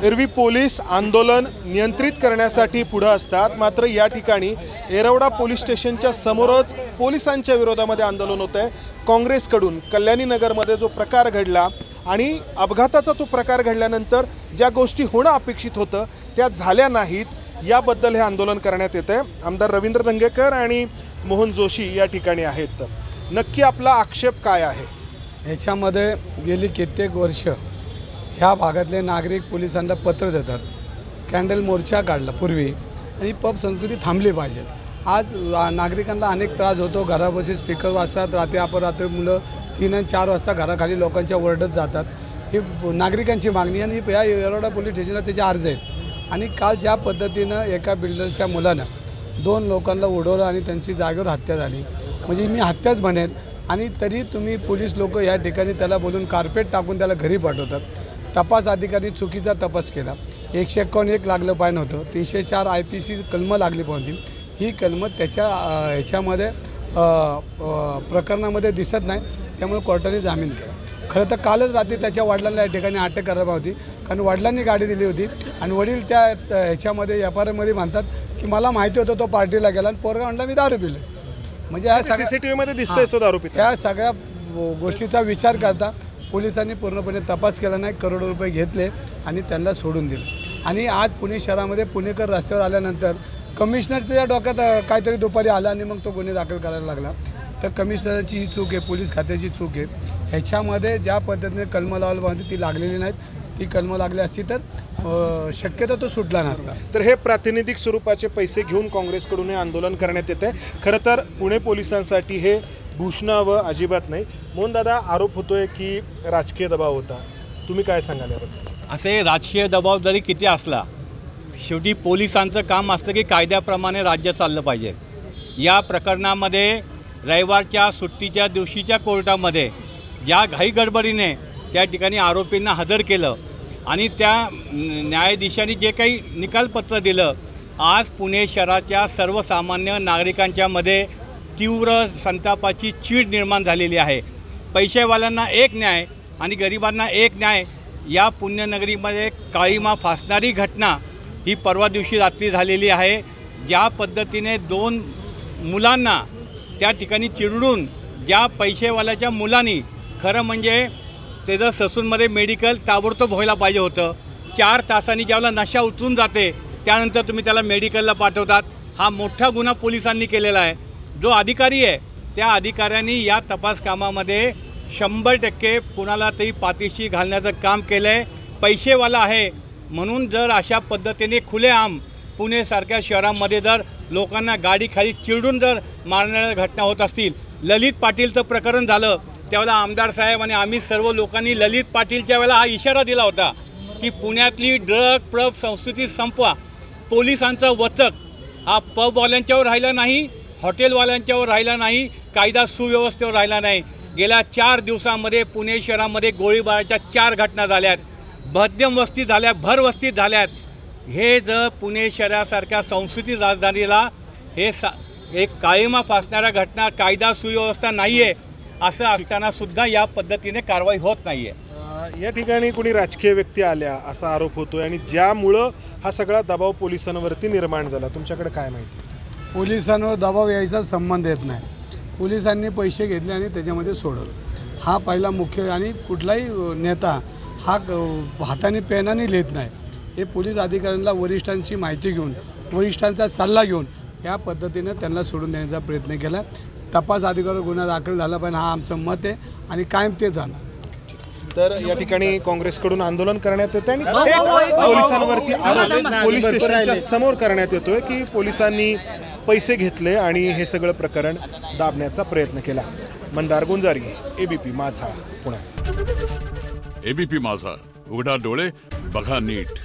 एरवी पोलीस आंदोलन नियंत्रित करण्यासाठी पुढे असतात, मात्र या ठिकाणी येरवडा पोलीस स्टेशनच्या समोरच पोलिसांच्या विरोधामध्ये आंदोलन होत आहे। काँग्रेसकडून कल्याणी नगरमध्ये जो प्रकार घडला आणि अपघाताचा तो प्रकार घडल्यानंतर ज्या गोष्टी होणं अपेक्षित होतं त्या झाल्या नाहीत, याबद्दल हे आंदोलन करण्यात येत आहे। आमदार रवींद्र धंगेकर आणि मोहन जोशी या ठिकाणी आहेत। नक्की आपला आक्षेप काय आहे? ह्याच्यामध्ये गेली कित्येक वर्ष ह्या भागातले नागरिक पोलिसांना पत्र देतात, कॅन्डल मोर्चा काढला पूर्वी आणि पब संस्कृती थांबली पाहिजे। आज नागरिकांना अनेक त्रास होतो, घराबशी स्पीकर वाजतात, रात्री अपरात्री मुलं 3 आणि 4 वाजता घराखाली लोकांच्या ओरडत जातात। ही नागरिकांची मागणी आणि या येरवडा पोलीस स्टेशनला त्याचे अर्ज आहेत। आणि काल ज्या पद्धतीनं एका बिल्डरच्या मुलानं 2 लोकांना उडवलं आणि त्यांची जागेवर हत्या झाली, म्हणजे मी हत्याच म्हणेन, आणि तरी तुम्ही पोलीस लोक या ठिकाणी त्याला बोलून कार्पेट टाकून त्याला घरी पाठवतात। तपास अधिकारी चुकीचा तपास केला। 151 लागलं पाहिजे नव्हतं, 304 IPC कलमं लागली पाहिजे। ही कलमं त्याच्या ह्याच्यामध्ये प्रकरणामध्ये दिसत नाही, त्यामुळे कोर्टाने जामीन केला। खरं तर कालच रात्री त्याच्या वडिलांना या ठिकाणी अटक करायला होती, कारण वडिलांनी गाडी दिली होती आणि वडील त्या ह्याच्यामध्ये FRमध्ये म्हणतात की मला माहिती होतं तो पार्टीला गेला आणि पोरगा म्हणला मी दारू पिले। म्हणजे ह्या सगळ्या CCTVमध्ये दिसतंय तो दारू पितो। ह्या सगळ्या गोष्टीचा विचार करता पोलिसांनी पूर्णपणे तपास केला नाही, करोडो रुपये घेतले आणि त्यांना सोडून दिलं। आणि आज पुणे शहरामध्ये पुणेकर रस्त्यावर आल्यानंतर कमिशनरच्या डोक्यात काहीतरी दुपारी आला आणि मग तो गुन्हे दाखल करायला लागला। तर कमिशनरची ही चूक आहे, पोलीस खात्याची चूक आहे। ह्याच्यामध्ये ज्या पद्धतीने कलमं लावायला पाहिजे ती लागलेली नाहीत, ती कलमं लागली असती तर शक्यतो तो सुटला नसता। तर हे प्रातिनिधिक स्वरूपाचे पैसे घेऊन काँग्रेसकडून हे आंदोलन करण्यात येते। खरं तर पुणे पोलिसांसाठी हे भूषणावं अजिबात नाही। मोहन दादा, आरोप होतोय की राजकीय दबाव होता, तुम्ही काय सांगाल याबद्दल? असे राजकीय दबाव जरी किती असला, शेवटी पोलिसांचं काम असतं की कायद्याप्रमाणे राज्य चाललं पाहिजे। या प्रकरणामध्ये रविवारच्या सुट्टीच्या दिवशीच्या कोर्टामध्ये ज्या घाई गडबडीने त्या ठिकाणी आरोपींना हजर केलं आणि त्या न्यायाधीशांनी जे काही निकालपत्र दिलं, आज पुणे शहराच्या सर्वसामान्य नागरिकांच्यामध्ये तीव्र संतापाची चीड निर्माण झालेली आहे। पैसेवाल्यांना एक न्याय आणि गरिबांना एक न्याय, या पुण्यनगरीमध्ये काळीमा फासणारी घटना ही परवा दिवशी रात्री झालेली आहे। ज्या पद्धतीने 2 मुलांना त्या ठिकाणी चिरडून ज्या पैसेवाल्याच्या मुलांनी, खरं म्हणजे त्याचं ससूनमध्ये मेडिकल ताबडतोब व्हायला पाहिजे होतं। 4 तासांनी ज्यावेळेला नशा उतरून जाते त्यानंतर तुम्ही त्याला मेडिकलला पाठवतात, हा मोठा गुन्हा पोलिसांनी केलेला आहे। जो अधिकारी आहे त्या अधिकाऱ्यांनी या तपास कामामध्ये 100% कुणाला तरी पाठीशी घालण्याचं काम केलं आहे। पैसेवाला आहे म्हणून जर अशा पद्धतीने खुलेआम पुणेसारख्या शहरामध्ये जर लोकांना गाडीखाली चिरडून जर मारणाऱ्या घटना होत असतील, ललित पाटीलचं प्रकरण झालं त्यावेळेला आमदार साहेब आणि आम्ही सर्व लोकांनी ललित पाटीलच्या वेळेला हा इशारा दिला होता की पुण्यातली ड्रग पब संस्कृती संपवा। पोलिसांचा वचक हा पबवाल्यांच्यावर राहिला नाही, हॉटेलवाल्यांच्यावर राहिला नाही, कायदा सुव्यवस्थेवर राहिला नाही। गेल्या 4 दिवसामध्ये पुणे शहरामध्ये गोळीबाराच्या 4 घटना झाल्यात, मध्यम वस्तीत झाल्या, भर वस्तीत झाल्यात। हे जर पुणे शहरासारख्या संस्कृती राजधानीला एक काळीमा फासणाऱ्या घटना, कायदा सुव्यवस्था नाही आहे असं असताना सुद्धा या पद्धतीने कारवाई होत नाही आहे। या ठिकाणी कोणी राजकीय व्यक्ती आल्या असा आरोप होतोय आणि ज्यामुळं हा सगळा दबाव पोलिसांवरती निर्माण झाला, तुमच्याकडे काय माहिती? पोलिसांवर दबाव यायचा संबंध येत नाही। पोलिसांनी पैसे घेतले आणि त्याच्यामध्ये सोडवलं, हा पहिला मुख्य। आणि कुठलाही नेता हा हाताने पेनाने लिहित नाही, हे पोलीस अधिकाऱ्यांना वरिष्ठांची माहिती घेऊन, वरिष्ठांचा सल्ला घेऊन या पद्धतीने त्यांना सोडून देण्याचा प्रयत्न केला। तपास अधिकाऱ्यावर गुन्हा दाखल झाला पाहिजे, हा आमचं मत आहे आणि कायम ते जाणार। तर या ठिकाणी काँग्रेसकडून आंदोलन करण्यात येते आणि पोलिसांवरती आरोप पोलीस स्टेशनच्या समोर करण्यात येतोय की पोलिसांनी पैसे घेतले आणि हे सगळं प्रकरण दाबण्याचा प्रयत्न केला। मंदार गुंजारी, ABP माझा, पुणे। ABP माझा, उघडा डोळे बघा नीट।